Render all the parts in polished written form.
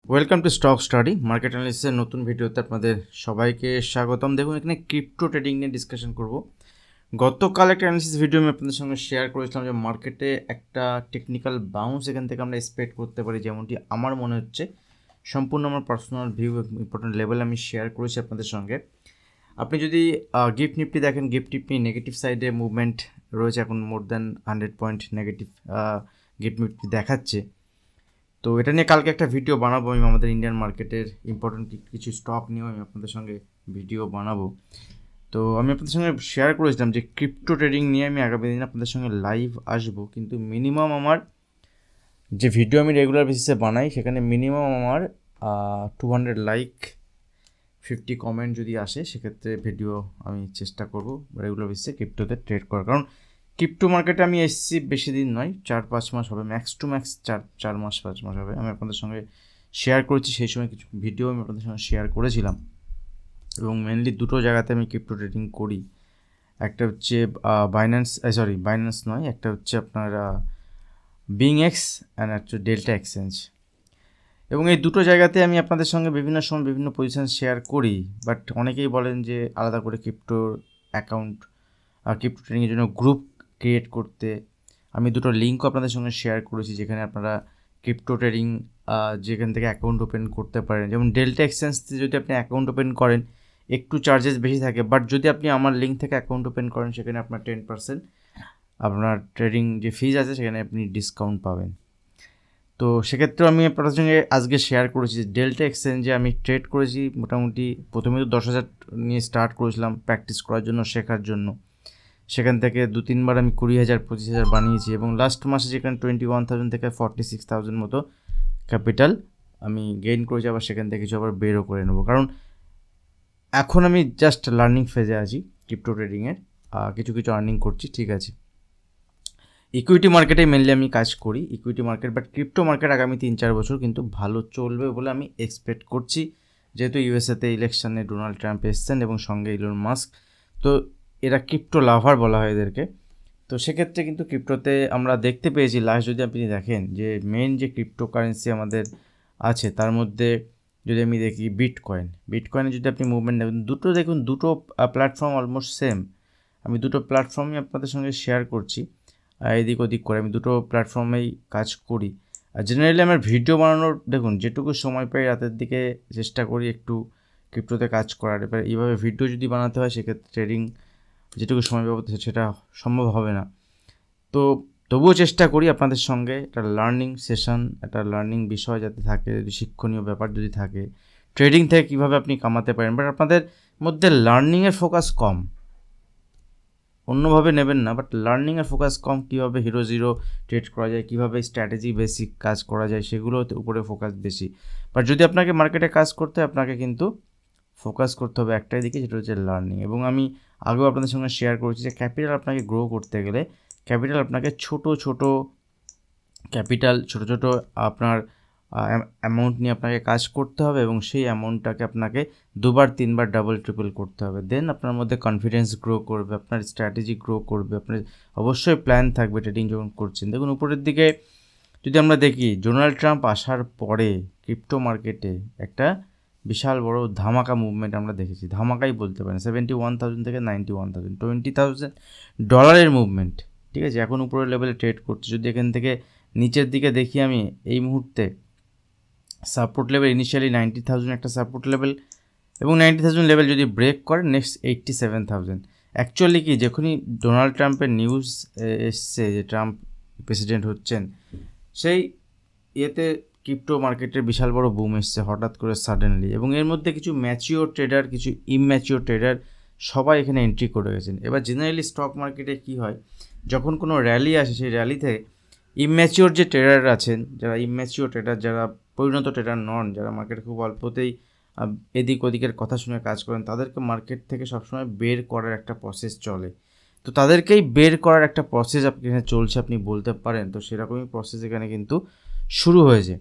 Welcome to stock study market অ্যানালিসিসের নতুন ভিডিওতে আপনাদের সবাইকে স্বাগতম। দেখুন, এখানে ক্রিপ্টো ট্রেডিং নিয়ে ডিসকাশন করব। গতকাল একটা অ্যানালিসিস ভিডিও আমি আপনাদের সঙ্গে শেয়ার করেছিলাম যে মার্কেটে একটা টেকনিক্যাল বাউন্স এখান থেকে আমরা এক্সপেক্ট করতে পারি, যেমনটি আমার মনে হচ্ছে। সম্পূর্ণ আমার পার্সোনাল ভিউ, ইম্পর্টেন্ট লেভেল আমি শেয়ার করেছি আপনাদের সঙ্গে। আপনি যদি গিফট নিফটি দেখেন, গিফট নিফটি নেগেটিভ সাইডে মুভমেন্ট রয়েছে, এখন more than 100 point negative gift Nifty দেখাচ্ছে। তো এটা নিয়ে কালকে একটা ভিডিও বানাবো আমি, আমাদের ইন্ডিয়ান মার্কেটের ইম্পর্টেন্ট কিছু স্টক নিয়েও আমি আপনাদের সঙ্গে ভিডিও বানাবো। তো আমি আপনাদের সঙ্গে শেয়ার করেছিলাম যে ক্রিপ্টো ট্রেডিং নিয়ে আমি আগামী দিন আপনাদের সঙ্গে লাইভ আসবো, কিন্তু মিনিমাম আমার যে ভিডিও আমি রেগুলার বেসিসে বানাই সেখানে মিনিমাম আমার 200 লাইক 50 কমেন্ট যদি আসে, সেক্ষেত্রে ভিডিও আমি চেষ্টা করব রেগুলার বেসিসে ক্রিপ্টোতে ট্রেড করার। কারণ ক্রিপ্টো মার্কেটে আমি এসেছি বেশি দিন নয়, 4-5 মাস হবে, ম্যাক্স টু ম্যাক্স 4 মাস 5 মাস হবে। আমি আপনাদের সঙ্গে শেয়ার করেছি, সেই সময় কিছু ভিডিও আমি আপনাদের সঙ্গে শেয়ার করেছিলাম। এবং মেনলি দুটো জায়গাতে আমি ক্রিপ্টো ট্রেডিং করি। একটা হচ্ছে বাইন্যান্স নয়, একটা হচ্ছে আপনার বিংএক্স অ্যান্ড একটা ডেল্টা এক্সচেঞ্জ। এবং এই দুটো জায়গাতে আমি আপনাদের সঙ্গে বিভিন্ন সময় বিভিন্ন পজিশন শেয়ার করি। বাট অনেকেই বলেন যে আলাদা করে ক্রিপ্টোর অ্যাকাউন্ট ক্রিপ্টো ট্রেডিংয়ের জন্য গ্রুপ ক্রিয়েট করতে। আমি দুটো লিঙ্কও আপনাদের সঙ্গে শেয়ার করেছি, যেখানে আপনারা ক্রিপ্টো ট্রেডিং যেখান থেকে অ্যাকাউন্ট ওপেন করতে পারেন। যেমন ডেল্টা এক্সচেঞ্জতে যদি আপনি অ্যাকাউন্ট ওপেন করেন একটু চার্জেস বেশি থাকে, বাট যদি আপনি আমার লিঙ্ক থেকে অ্যাকাউন্ট ওপেন করেন সেখানে আপনার 10% আপনার ট্রেডিং যে ফিজ আছে সেখানে আপনি ডিসকাউন্ট পাবেন। তো সেক্ষেত্রেও আমি আপনাদের সঙ্গে আজকে শেয়ার করেছি যে ডেল্টা এক্সচেঞ্জে আমি ট্রেড করেছি। মোটামুটি প্রথমে তো 10,000 নিয়ে স্টার্ট করেছিলাম প্র্যাকটিস করার জন্য, শেখার জন্য। সেখান থেকে 2-3 বার আমি 20,000 25,000 বানিয়েছি, এবং লাস্ট মাসে যেখানে 21,000 থেকে 46,000 মতো ক্যাপিটাল আমি গেইন করেছি। আবার সেখান থেকে কিছু আবার বেরও করে নেবো, কারণ এখন আমি জাস্ট লার্নিং ফেজে আছি ক্রিপ্টো ট্রেডিংয়ের। কিছু আর্নিং করছি, ঠিক আছে। ইকুইটি মার্কেটে মেনলি আমি কাজ করি, equity market. But crypto market আগামী 3-4 বছর কিন্তু ভালো চলবে বলে আমি এক্সপেক্ট করছি, যেহেতু ইউএসএতে ইলেকশনে ডোনাল্ড ট্রাম্প এসছেন এবং সঙ্গে ইলন মাস্ক। তো এরা ক্রিপ্টো লাভার বলা হয় এদেরকে। তো সেক্ষেত্রে কিন্তু ক্রিপ্টোতে আমরা দেখতে পেয়েছি লাস্ট, যদি আপনি দেখেন যে মেন যে ক্রিপ্টো কারেন্সি আমাদের আছে তার মধ্যে যদি আমি দেখি বিটকয়েনে যদি আপনি মুভমেন্ট দেখুন, দুটো প্ল্যাটফর্ম অলমোস্ট সেম। আমি দুটো প্ল্যাটফর্মই আপনাদের সঙ্গে শেয়ার করছি, এদিক ওদিক করে আমি দুটো প্ল্যাটফর্মেই কাজ করি। আর জেনারেলি আমার ভিডিও বানানোর দেখুন যেটুকু সময় পাই রাতের দিকে চেষ্টা করি একটু ক্রিপ্টোতে কাজ করার। এবার এইভাবে ভিডিও যদি বানাতে হয় সেক্ষেত্রে ট্রেডিং যেটুকু সময় পাবো সেটা সম্ভব হবে না। তো তবুও চেষ্টা করি আপনাদের সঙ্গে একটা লার্নিং সেশন, একটা লার্নিং বিষয় যাতে থাকে, যদি শিক্ষণীয় ব্যাপার যদি থাকে ট্রেডিং থেকে কীভাবে আপনি কামাতে পারেন। বাট আপনাদের মধ্যে লার্নিংয়ের ফোকাস কম, অন্যভাবে নেবেন না, বাট লার্নিংয়ের ফোকাস কম। কীভাবে হিরো জিরো ট্রেড করা যায়, কীভাবে স্ট্র্যাটেজি বেসিক কাজ করা যায়, সেগুলোতে উপরে ফোকাস বেশি। বাট যদি আপনাকে মার্কেটে কাজ করতে হয় আপনাকে কিন্তু ফোকাস করতে হবে একটাই দিকে, সেটা হচ্ছে লার্নিং। এবং আমি আগেও আপনাদের সঙ্গে শেয়ার করেছি যে ক্যাপিটাল আপনাকে গ্রো করতে গেলে ক্যাপিটাল আপনাকে ছোট ছোট আপনার অ্যামাউন্ট নিয়ে আপনাকে কাজ করতে হবে, এবং সেই অ্যামাউন্টটাকে আপনাকে 2-3 বার ডাবল ট্রিপল করতে হবে। দেন আপনার মধ্যে কনফিডেন্স গ্রো করবে, আপনার স্ট্র্যাটেজি গ্রো করবে, আপনার অবশ্যই প্ল্যান থাকবে ট্রেডিং যখন করছেন। দেখুন উপরের দিকে যদি আমরা দেখি, ডোনাল্ড ট্রাম্প আসার পরে ক্রিপ্টো মার্কেটে একটা বিশাল বড় ধামাকা মুভমেন্ট আমরা দেখেছি। ধামাকাই বলতে পারেন, 71,000 থেকে 91,000, $20,000 মুভমেন্ট, ঠিক আছে। এখন উপরের লেভেলে ট্রেড করছে। যদি এখান থেকে নিচের দিকে দেখি আমি এই মুহূর্তে সাপোর্ট লেভেল ইনিশিয়ালি 90,000 একটা সাপোর্ট লেভেল, এবং 90,000 লেভেল যদি ব্রেক করে নেক্সট 87,000। অ্যাকচুয়ালি কি, যখনই ডোনাল্ড ট্রাম্পের নিউজ এসছে যে ট্রাম্প প্রেসিডেন্ট হচ্ছেন, সেই ইয়েতে ক্রিপ্টো মার্কেটের বিশাল বড় বুম এসছে হঠাৎ করে সাডেনলি। এবং এর মধ্যে কিছু ম্যাচিওর ট্রেডার, কিছু ইম্যাচিওর ট্রেডার সবাই এখানে এন্ট্রি করে গেছেন। এবার জেনারেলি স্টক মার্কেটে কি হয়, যখন কোনো র্যালি আসে সেই র্যালিতে ইম্যাচিওর যে ট্রেডার আছেন, যারা ইম্যাচিওর ট্রেডার, যারা পরিণত ট্রেডার নন, যারা মার্কেটে খুব অল্পতেই এদিক ওদিকের কথা শুনে কাজ করেন, তাদেরকে মার্কেট থেকে সবসময় বের করার একটা প্রসেস চলে। তো তাদেরকেই বের করার একটা প্রসেস এখানে চলছে আপনি বলতে পারেন। তো সেরকমই প্রসেস এখানে কিন্তু শুরু হয়েছে।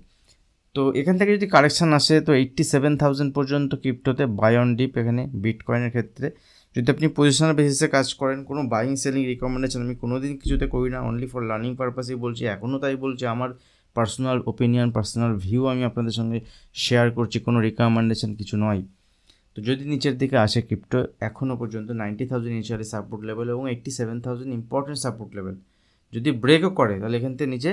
তো এখান থেকে যদি কারেকশান আসে তো 87,000 পর্যন্ত ক্রিপ্টোতে বাই অন ডিপ। এখানে বিটকয়েনের ক্ষেত্রে যদি আপনি পজিশনাল বেসিসে কাজ করেন, কোনো বাইং সেলিং রিকমেন্ডেশন আমি কোনো দিন কিছুতে করি না, অনলি ফর লার্নিং পারপাসেই বলছি, এখনও তাই বলছি। আমার পার্সোনাল ওপিনিয়ন, পার্সোনাল ভিউ আমি আপনাদের সঙ্গে শেয়ার করছি, কোনো রিকমেন্ডেশন কিছু নয়। তো যদি নিচের দিকে আসে ক্রিপ্টো, এখনও পর্যন্ত 90,000 ইনিশিয়ালি সাপোর্ট লেভেল এবং 87,000 ইম্পর্টেন্ট সাপোর্ট লেভেল, যদি ব্রেকও করে তাহলে এখান থেকে নিচে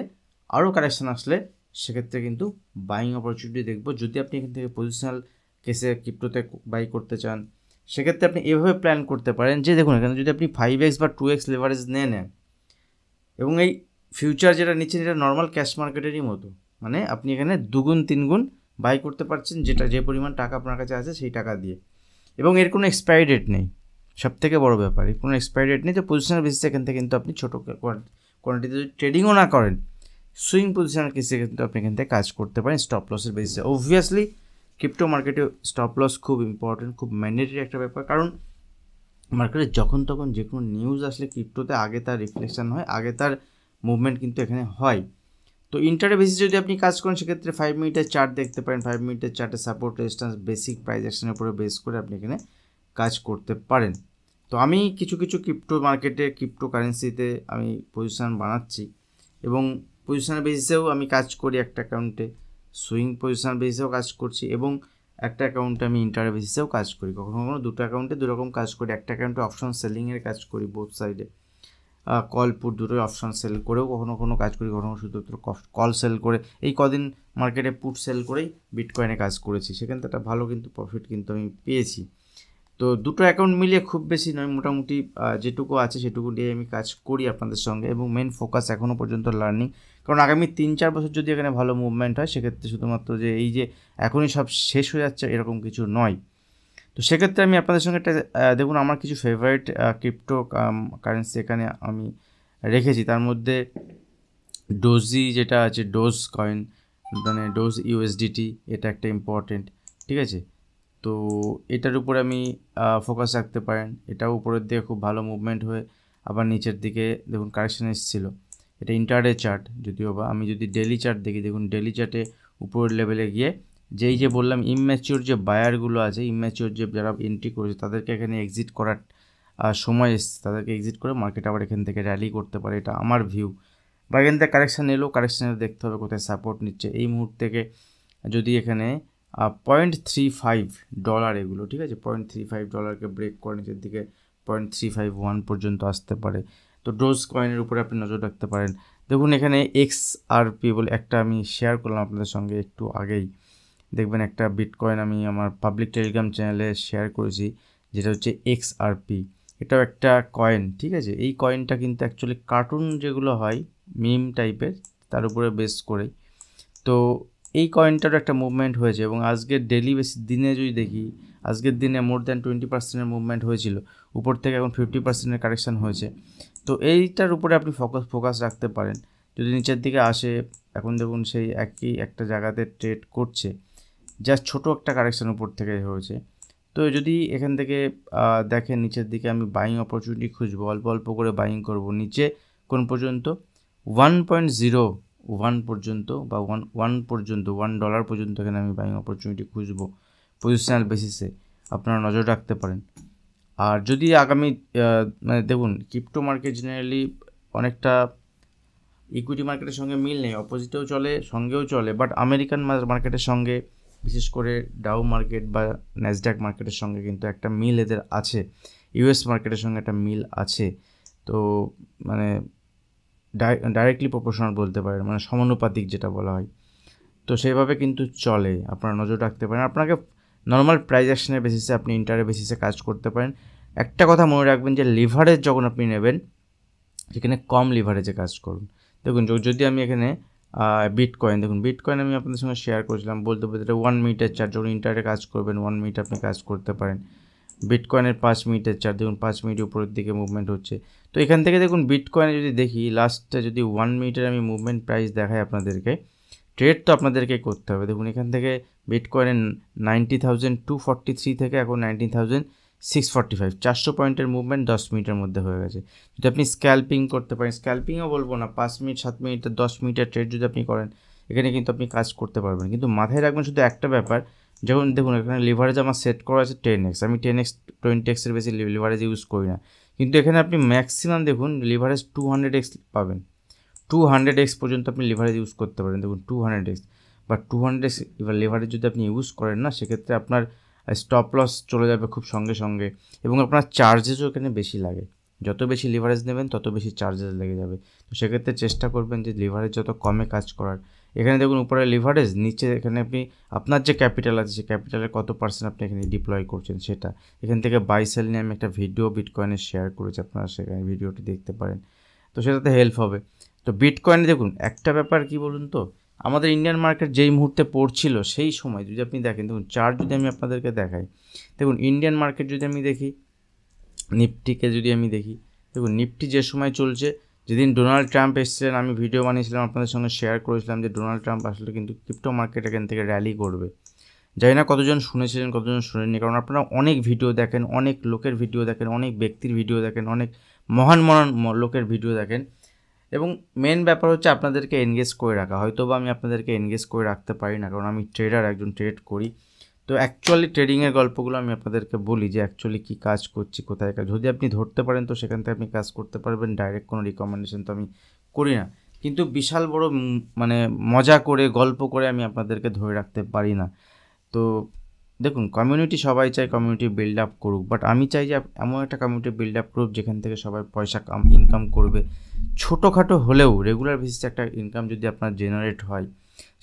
আরও কারেকশান আসলে সেক্ষেত্রে কিন্তু বাইং অপরচুনিটি দেখব। যদি আপনি এখান থেকে পজিশনাল কেসে ক্রিপ্টোতে বাই করতে চান, সেক্ষেত্রে আপনি এভাবে প্ল্যান করতে পারেন যে দেখুন এখানে যদি আপনি 5x বা 2x লেভারেজ নেন এবং এই ফিউচার যেটা নিচ্ছেন এটা নর্মাল ক্যাশ মার্কেটেরই মতো, মানে আপনি এখানে 2 গুণ 3 গুণ বাই করতে পারছেন যে পরিমাণ টাকা আপনার কাছে আছে সেই টাকা দিয়ে, এবং এর কোনো এক্সপায়ারি ডেট নেই। সবথেকে বড় ব্যাপার, এর কোনো এক্সপায়ারি ডেট নেই। তো পজিশনাল বেসিসে এখান থেকে কিন্তু আপনি ছোটো কোয়ান্টিটিতে যদি ট্রেডিংও না করেন, সুইং পজিশনাল কেসে কিন্তু আপনি এখান থেকে কাজ করতে পারেন স্টপ লসের বেসিসে। অবভিয়াসলি ক্রিপ্টো মার্কেটে স্টপ লস খুব ইম্পর্টেন্ট, খুব ম্যান্ডেটরি একটা ব্যাপার, কারণ মার্কেটে যখন তখন যে কোনো নিউজ আসলে ক্রিপ্টোতে আগে তার রিফ্লেকশন হয়, আগে তার মুভমেন্ট কিন্তু এখানে হয়। তো ইন্টারডে বেসিস যদি আপনি কাজ করেন সেক্ষেত্রে 5 মিনিটের চার্ট দেখতে পারেন। 5 মিনিটের চার্টে সাপোর্ট রেজিস্ট্যান্স বেসিক প্রাইস অ্যাকশনের উপরে বেস করে আপনি এখানে কাজ করতে পারেন। তো আমি কিছু ক্রিপ্টো মার্কেটে ক্রিপ্টো কারেন্সিতে আমি পজিশন বানাচ্ছি এবং পজিশনাল বেসিসেও আমি কাজ করি, একটা অ্যাকাউন্টে সুইং পজিশনাল বেসিসেও কাজ করছি এবং একটা অ্যাকাউন্টে আমি ইন্টারডে বেসিসেও কাজ করি। কখনো দুটো অ্যাকাউন্টে দুরকম কাজ করি। একটা অ্যাকাউন্টে অপশন সেলিংয়ের কাজ করি, বোথ সাইডে কল পুট দুটোই অপশন সেল করেও কখনো কাজ করি, কখনো শুধুমাত্র কল সেল করে। এই কদিন মার্কেটে পুট সেল করেই বিটকয়েনে কাজ করেছি, সেখান থেকে একটা ভালো কিন্তু প্রফিট কিন্তু আমি পেয়েছি। তো দুটো অ্যাকাউন্ট মিলিয়ে খুব বেশি নয়, মোটামুটি যেটুকু আছে সেটুকু নিয়ে আমি কাজ করি আপনাদের সঙ্গে, এবং মেন ফোকাস এখনও পর্যন্ত লার্নিং। কারণ আগামী 3-4 বছর যদি এখানে ভালো মুভমেন্ট হয় সেক্ষেত্রে শুধুমাত্র যে এই যে এখনই সব শেষ হয়ে যাচ্ছে এরকম কিছু নয়। তো সেক্ষেত্রে আমি আপনাদের সঙ্গে একটা দেখুন আমার কিছু ফেভারিট ক্রিপ্টো কারেন্সি এখানে আমি রেখেছি। তার মধ্যে ডোজি যেটা আছে, ডোজ কয়েন, মানে ডোজ ইউএসডিটি, এটা একটা ইম্পর্টেন্ট, ঠিক আছে। তো এটার উপরে আমি ফোকাস রাখতে পারেন। এটাও উপরের দিকে খুব ভালো মুভমেন্ট হয়ে আবার নিচের দিকে দেখুন কারেকশন এসেছিলো। এটা ইন্টারডে চার্ট, যদিও বা আমি যদি ডেলি চার্ট দেখি, দেখুন ডেলি চার্টে উপরের লেভেলে গিয়ে যেই যে বললাম ইমম্যাচিওর যে বায়ারগুলো আছে, ইমম্যাচিওর যে যারা এন্ট্রি করেছে তাদেরকে এখানে এক্সিট করার সময় এসছে, তাদেরকে এক্সিট করে মার্কেট আবার এখান থেকে র্যালি করতে পারে, এটা আমার ভিউ। বা এখান থেকে কারেকশান এলো, কারেকশানে দেখতে হবে কোথায় সাপোর্ট নিচ্ছে। এই মুহূর্ত থেকে যদি এখানে $0.35 এগুলো, ঠিক আছে, $0.35কে ব্রেক করে নিচের দিকে 0.351 পর্যন্ত আসতে পারে। তো ডোজ কয়েনের উপরে আপনি নজর রাখতে পারেন। দেখুন এখানে XRP বলে একটা আমি শেয়ার করলাম আপনাদের সঙ্গে একটু আগেই, দেখবেন একটা বিটকয়েন আমি আমার পাবলিক টেলিগ্রাম চ্যানেলে শেয়ার করেছি, যেটা হচ্ছে XRP। এটাও একটা কয়েন, ঠিক আছে। এই কয়েনটা কিন্তু অ্যাকচুয়ালি কার্টুন যেগুলো হয় মিম টাইপের, তার উপরে বেস করে। তো এই কয়েনটারও একটা মুভমেন্ট হয়েছে এবং আজকের ডেলি বেসিস দিনে যদি দেখি, আজকের দিনে মোর দ্যান 20%-এর মুভমেন্ট হয়েছিল, উপর থেকে এখন 50%-এর কারেকশান হয়েছে। তো এইটার উপরে আপনি ফোকাস রাখতে পারেন। যদি নিচের দিকে আসে, এখন দেখুন সেই একই একটা জায়গাতে ট্রেড করছে, জাস্ট ছোটো একটা কারেকশান উপর থেকে হয়েছে। তো যদি এখান থেকে দেখেন নিচের দিকে আমি বাইং অপরচুনিটি খুঁজবো, অল্প করে বাইং করব। নিচে কোন পর্যন্ত 1.01 পর্যন্ত বা $1 পর্যন্ত এখানে আমি বাইং অপরচুনিটি খুঁজবো পজিশনাল বেসিসে, আপনারা নজর রাখতে পারেন। আর যদি আগামী মানে দেখুন ক্রিপ্টো মার্কেট জেনারেলি অনেকটা ইকুইটি মার্কেটের সঙ্গে মিল নেই, অপোজিটেও চলে সঙ্গেও চলে, বাট আমেরিকান মার্কেটের সঙ্গে বিশেষ করে ডাউ মার্কেট বা ন্যাসড্যাক মার্কেটের সঙ্গে কিন্তু একটা মিল এদের আছে, ইউএস মার্কেটের সঙ্গে একটা মিল আছে। তো মানে ডাইরেক্টলি প্রপোর্শনাল বলতে পারেন, মানে সমানুপাতিক যেটা বলা হয়। তো সেইভাবে কিন্তু চলে, আপনারা নজর রাখতে পারেন। আপনাকে নর্মাল প্রাইস অ্যাকশনের বেসিসে আপনি ইন্টারে বেসিসে কাজ করতে পারেন। একটা কথা মনে রাখবেন যে লিভারেজ যখন আপনি নেবেন সেখানে কম লিভারেজে কাজ করুন। দেখুন যদি আমি এখানে বিটকয়েন, দেখুন বিটকয়েন আমি আপনাদের সঙ্গে শেয়ার করেছিলাম, বলতে বলতে 1 মিনিটের চার্ট, যখন ইন্টারে কাজ করবেন 1 মিনিট আপনি কাজ করতে পারেন। বিটকয়েনের 5 মিনিটের চার্ট দেখুন, 5 মিনিট উপরের দিকে মুভমেন্ট হচ্ছে। তো এখান থেকে দেখুন বিটকয়েনে যদি দেখি লাস্টে যদি 1 মিনিটের আমি মুভমেন্ট প্রাইস দেখাই আপনাদেরকে, ট্রেড তো আপনাদেরকে করতে হবে। দেখুন এখান থেকে বিটকয়েনের 90,243 থেকে এখন 19,645, 400 পয়েন্টের মুভমেন্ট 10 মিনিটের মধ্যে হয়ে গেছে। যদি আপনি স্ক্যাল্পিং করতে পারেন, স্ক্যাল্পিংও বলবো না, 5 মিনিট 7 মিনিটের 10 মিনিটের ট্রেড যদি আপনি করেন, এখানে কিন্তু আপনি কাজ করতে পারবেন। কিন্তু মাথায় রাখবেন শুধু একটা ব্যাপার, যখন দেখুন এখানে লিভারেজ আমার সেট করা আছে 10x, আমি 10x 20x-এর বেশি লিভারেজ ইউজ করি না, কিন্তু এখানে আপনি ম্যাক্সিমাম দেখুন লিভারেজ 200x পাবেন, 200x পর্যন্ত আপনি লিভারেজ ইউজ করতে পারেন। দেখুন 200x বা 200x এবার লিভারেজ যদি আপনি ইউজ করেন না, সেক্ষেত্রে আপনার স্টপ লস চলে যাবে খুব সঙ্গে সঙ্গে, এবং আপনার চার্জেসও এখানে বেশি লাগে। যত বেশি লিভারেজ নেবেন তত বেশি চার্জেস লেগে যাবে। তো সেক্ষেত্রে চেষ্টা করবেন যে লিভারেজ যত কমে কাজ করার। এখানে দেখুন উপরে লিভারেজ, নিচে এখানে আপনি আপনার যে ক্যাপিটাল আছে সেই ক্যাপিটালের কত পার্সেন্ট আপনি এখানে ডিপ্লয় করছেন সেটা। এখান থেকে বাই সেল নিয়ে আমি একটা ভিডিও বিটকয়েনে শেয়ার করেছি, আপনারা সেখানে ভিডিওটি দেখতে পারেন, তো সেটাতে হেল্প হবে। তো বিটকয়েনে দেখুন একটা ব্যাপার কি বলুন তো, আমাদের ইন্ডিয়ান মার্কেট যেই মুহূর্তে পড়ছিল সেই সময় যদি আপনি দেখেন, দেখুন চার্ট যদি আমি আপনাদেরকে দেখাই, দেখুন ইন্ডিয়ান মার্কেট যদি আমি দেখি, নিফটিকে যদি আমি দেখি, দেখুন নিফটি যে সময় চলছে, যেদিন ডোনাল্ড ট্রাম্প এসেছিলেন আমি ভিডিও বানিয়েছিলাম আপনাদের সঙ্গে শেয়ার করেছিলাম যে ডোনাল্ড ট্রাম্প আসলে কিন্তু ক্রিপ্টো মার্কেট এখান থেকে র্যালি করবে। জানি না কতজন শুনেছিলেন কতজন শুনেননি, কারণ আপনারা অনেক ভিডিও দেখেন, অনেক লোকের ভিডিও দেখেন, অনেক ব্যক্তির ভিডিও দেখেন, অনেক মহান মহান লোকের ভিডিও দেখেন, এবং মেন ব্যাপার হচ্ছে আপনাদেরকে এনগেজ করে রাখা। হয়তো বা আমি আপনাদেরকে এনগেজ করে রাখতে পারি না, কারণ আমি ট্রেডার, একজন ট্রেড করি। তো অ্যাকচুয়ালি ট্রেডিংয়ের গল্পগুলো আমি আপনাদেরকে বলি যে অ্যাকচুয়ালি কী কাজ করছি, কোথায় কাজ, যদি আপনি ধরতে পারেন তো সেখান থেকে আপনি কাজ করতে পারবেন। ডাইরেক্ট কোনো রিকমেন্ডেশন তো আমি করি না, কিন্তু বিশাল বড় মানে মজা করে গল্প করে আমি আপনাদেরকে ধরে রাখতে পারি না। তো দেখুন কমিউনিটি সবাই চায় কমিউনিটি বিল্ড আপ করুক, বাট আমি চাই যে এমন একটা কমিউনিটি বিল্ড আপ করুক যেখান থেকে সবাই পয়সা ইনকাম করবে। ছোটোখাটো হলেও রেগুলার বেসিসে একটা ইনকাম যদি আপনার জেনারেট হয়,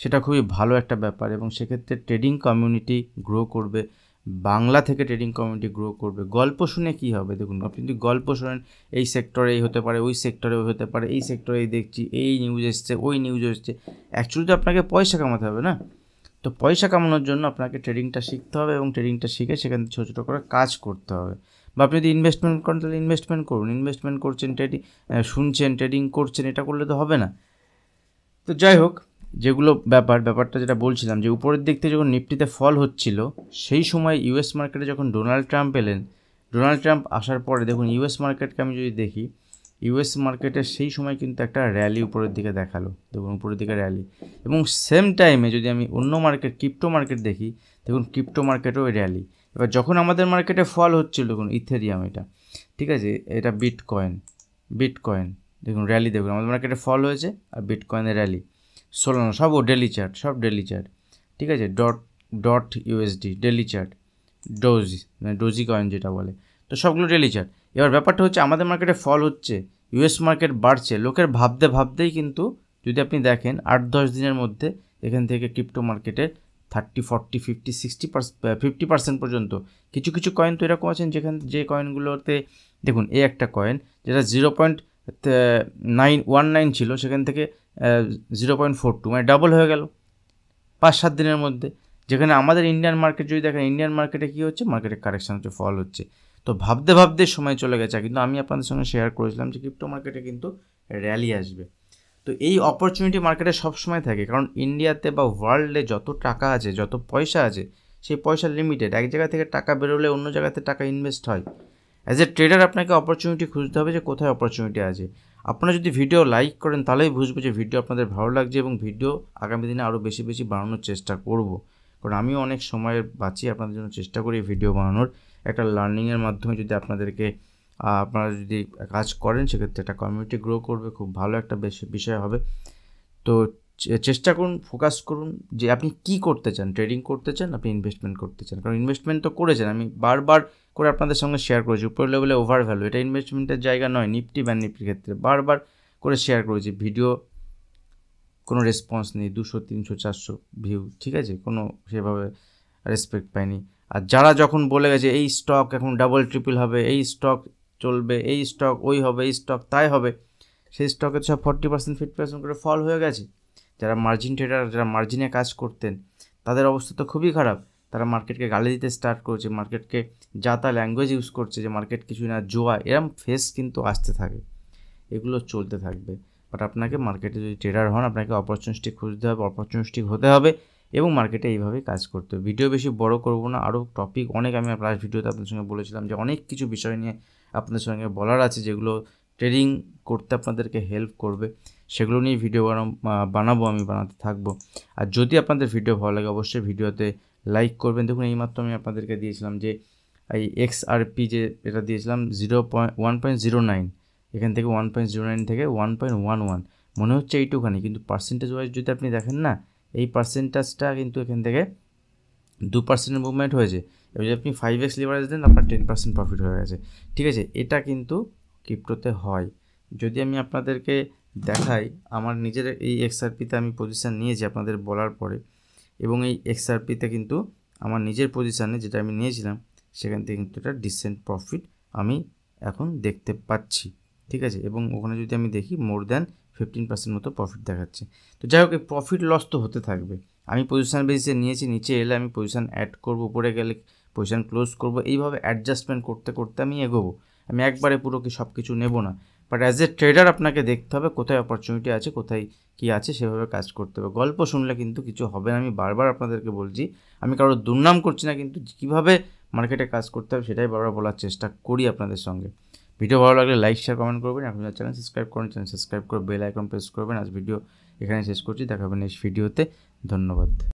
সেটা খুবই ভালো একটা ব্যাপার, এবং সেক্ষেত্রে ট্রেডিং কমিউনিটি গ্রো করবে, বাংলা থেকে ট্রেডিং কমিউনিটি গ্রো করবে। গল্প শুনে কি হবে, দেখুন আপনি যদি গল্প শোনেন এই সেক্টরে এই হতে পারে, ওই সেক্টরে ওই হতে পারে, এই সেক্টরে এই দেখছি, এই নিউজ এসছে, ওই নিউজ এসছে, অ্যাকচুয়ালি তো আপনাকে পয়সা কামাতে হবে না। তো পয়সা কামানোর জন্য আপনাকে ট্রেডিংটা শিখতে হবে, এবং ট্রেডিংটা শিখে সেখান থেকে ছোটো ছোটো করে কাজ করতে হবে। বা আপনি যদি ইনভেস্টমেন্ট করেন তাহলে ইনভেস্টমেন্ট করুন, ইনভেস্টমেন্ট করছেন, শুনছেন, ট্রেডিং করছেন, এটা করলে তো হবে না। তো যাই হোক, যেগুলো ব্যাপারটা যেটা বলছিলাম, যে উপরের দিক থেকে যখন নিফটিতে ফল হচ্ছিল সেই সময় ইউএস মার্কেটে যখন ডোনাল্ড ট্রাম্প এলেন, ডোনাল্ড ট্রাম্প আসার পরে দেখুন ইউএস মার্কেটকে আমি যদি দেখি, ইউএস মার্কেটের সেই সময় কিন্তু একটা র্যালি উপরের দিকে দেখালো, দেখুন উপরের দিকে র্যালি। এবং সেম টাইমে যদি আমি অন্য মার্কেট ক্রিপ্টো মার্কেট দেখি, দেখুন ক্রিপ্টো মার্কেটেও র্যালি। এবার যখন আমাদের মার্কেটে ফল হচ্ছিল, দেখুন ইথেরিয়াম, এটা ঠিক আছে, এটা বিটকয়েন দেখুন র্যালি, দেখুন আমাদের মার্কেটে ফল হয়েছে আর বিটকয়েনের র্যালি। সোলানো সব ডেলি চার্ট, সব ডেলি চার্ট, ঠিক আছে, dot USD daily chart, doji coin যেটা বলে, তো সবগুলো ডেলি চার্ট। এবার ব্যাপারটা হচ্ছে আমাদের মার্কেটে ফল হচ্ছে, ইউএস মার্কেট বাড়ছে, লোকের ভাবতেই কিন্তু যদি আপনি দেখেন 8-10 দিনের মধ্যে এখান থেকে ক্রিপ্টো মার্কেটের 30, 40, 50, 50% পর্যন্ত কিছু কিছু কয়েন তো এরকম আছেন যে কয়েনগুলোতে দেখুন এই একটা কয়েন যেটা 0.919 ছিল, সেখান থেকে 0.42 মানে ডাবল হয়ে গেল 5-7 দিনের মধ্যে। যেখানে আমাদের ইন্ডিয়ান মার্কেট যদি দেখেন, ইন্ডিয়ান মার্কেটে কী হচ্ছে, মার্কেটে কারেকশান হচ্ছে, ফল হচ্ছে। তো ভাবতে সময় চলে গেছে, কিন্তু আমি আপনাদের সঙ্গে শেয়ার করেছিলাম যে ক্রিপ্টো মার্কেটে কিন্তু র্যালি আসবে। তো এই অপরচুনিটি মার্কেটে সবসময় থাকে, কারণ ইন্ডিয়াতে বা ওয়ার্ল্ডে যত টাকা আছে, যত পয়সা আছে, সেই পয়সা লিমিটেড। এক জায়গা থেকে টাকা বেরোলে অন্য জায়গাতে টাকা ইনভেস্ট হয়। অ্যাজ এ ট্রেডার আপনাকে অপরচুনিটি খুঁজতে হবে যে কোথায় অপরচুনিটি আছে। আপনারা যদি ভিডিও লাইক করেন তাহলেই বুঝবো যে ভিডিও আপনাদের ভালো লাগছে, এবং ভিডিও আগামী দিনে আরও বেশি বেশি বানানোর চেষ্টা করব, কারণ আমিও অনেক সময় বাঁচি আপনাদের জন্য চেষ্টা করি ভিডিও বানানোর। একটা লার্নিংয়ের মাধ্যমে যদি আপনারা যদি কাজ করেন, সেক্ষেত্রে একটা কমিউনিটি গ্রো করবে, খুব ভালো একটা বিষয় হবে। তো চেষ্টা করুন, ফোকাস করুন যে আপনি কি করতে চান, ট্রেডিং করতে চান, আপনি ইনভেস্টমেন্ট করতে চান। কারণ ইনভেস্টমেন্ট তো করেছেন, আমি বারবার করে আপনাদের সঙ্গে শেয়ার করেছি, উপর লেভেলে ওভার ভ্যালু, এটা ইনভেস্টমেন্টের জায়গা নয়। নিফটি ব্যান্ড নিফটির ক্ষেত্রে বারবার করে শেয়ার করেছি, ভিডিও কোনো রেসপন্স নেই, 200, 300, 400 ভিউ, ঠিক আছে, কোনো সেভাবে রেসপেক্ট পাইনি। আর যারা যখন বলে গেছে এই স্টক এখন ডাবল ট্রিপল হবে, এই স্টক চলবে, এই স্টক ওই হবে, এই স্টক তাই হবে, সেই স্টকে সব 40%, 50% করে ফল হয়ে গেছে। যারা মার্জিন ট্রেডার, যারা মার্জিনে কাজ করতেন, তাদের অবস্থা তো খুবই খারাপ। তারা মার্কেটকে গালি দিতে স্টার্ট করেছে, মার্কেটকে যা তা ল্যাঙ্গুয়েজ ইউজ করছে যে মার্কেট কিছুই না, জোয়া, এরম ফেস কিন্তু আসতে থাকে, এগুলো চলতে থাকবে। বাট আপনাকে মার্কেটে যদি ট্রেডার হন, আপনাকে অপরচুনিটি খুঁজতে হবে, অপরচুনিটি হতে হবে, এবং মার্কেটে এইভাবেই কাজ করতে হবে। ভিডিও বেশি বড় করব না, আরও টপিক অনেক আমি লাস্ট ভিডিওতে আপনাদের সঙ্গে বলেছিলাম যে অনেক কিছু বিষয় নিয়ে আপনাদের সঙ্গে বলার আছে, যেগুলো ট্রেডিং করতে আপনাদেরকে হেল্প করবে, সেগুলো নিয়ে ভিডিও বানাবো, আমি বানাতে থাকবো। আর যদি আপনাদের ভিডিও ভালো লাগে অবশ্যই ভিডিওতে লাইক করবেন। দেখুন এইমাত্র আমি আপনাদেরকে দিয়েছিলাম যে এই XRP যে এটা দিয়েছিলাম 1.09, এখান থেকে 1.09 থেকে 1.11, মনে হচ্ছে এইটুখানি, কিন্তু পার্সেন্টেজ ওয়াইজ যদি আপনি দেখেন না, এই পার্সেন্টেজটা কিন্তু এখান থেকে 2% মুভমেন্ট হয়েছে। এবার যদি আপনি 5x লিভারেজ দেন আপনার 10% প্রফিট হয়ে গেছে। ঠিক আছে, এটা কিন্তু ক্রিপ্টোতে হয়। যদি আমি আপনাদেরকে দেখাই, আমার নিজের এই এক্সআরপিতে আমি পজিশান নিয়েছি আপনাদের বলার পরে, এবং এই এক্সআরপিতে কিন্তু আমার নিজের পজিশানে যেটা আমি নিয়েছিলাম সেখান থেকে কিন্তু একটা ডিসেন্ট প্রফিট আমি এখন দেখতে পাচ্ছি। ঠিক আছে, এবং ওখানে যদি আমি দেখি মোর দ্যান 15% মতো প্রফিট দেখাচ্ছে। তো যাই হোক, এই প্রফিট লস তো হতে থাকবে। আমি পজিশান বেসিসে নিয়েছি, নিচে এলে আমি পজিশান অ্যাড করব, উপরে গেলে পজিশান ক্লোজ করব, এইভাবে অ্যাডজাস্টমেন্ট করতে করতে আমি এগোবো। আমি একবারে পুরো সব কিছু নেব না, বাট অ্যাজ এ ট্রেডার আপনাকে দেখতে হবে কোথায় অপরচুনিটি আছে, কোথায় কী আছে, সেভাবে কাজ করতে হবে। গল্প শুনলে কিন্তু কিছু হবে না, আমি বারবার আপনাদেরকে বলছি। আমি কারোর দুর্নাম করছি না, কিন্তু কীভাবে মার্কেটে কাজ করতে হবে সেটাই বারবার বলার চেষ্টা করি আপনাদের সঙ্গে। ভিডিও ভালো লাগলে লাইক শেয়ার কমেন্ট করবেন। এখন চ্যানেল সাবস্ক্রাইব করেন, চ্যানেল সাবস্ক্রাইব করে বেল আইকন প্রেস করবেন। আজ ভিডিও এখানে শেষ করছি, দেখা হবে নেক্সট ভিডিওতে। ধন্যবাদ।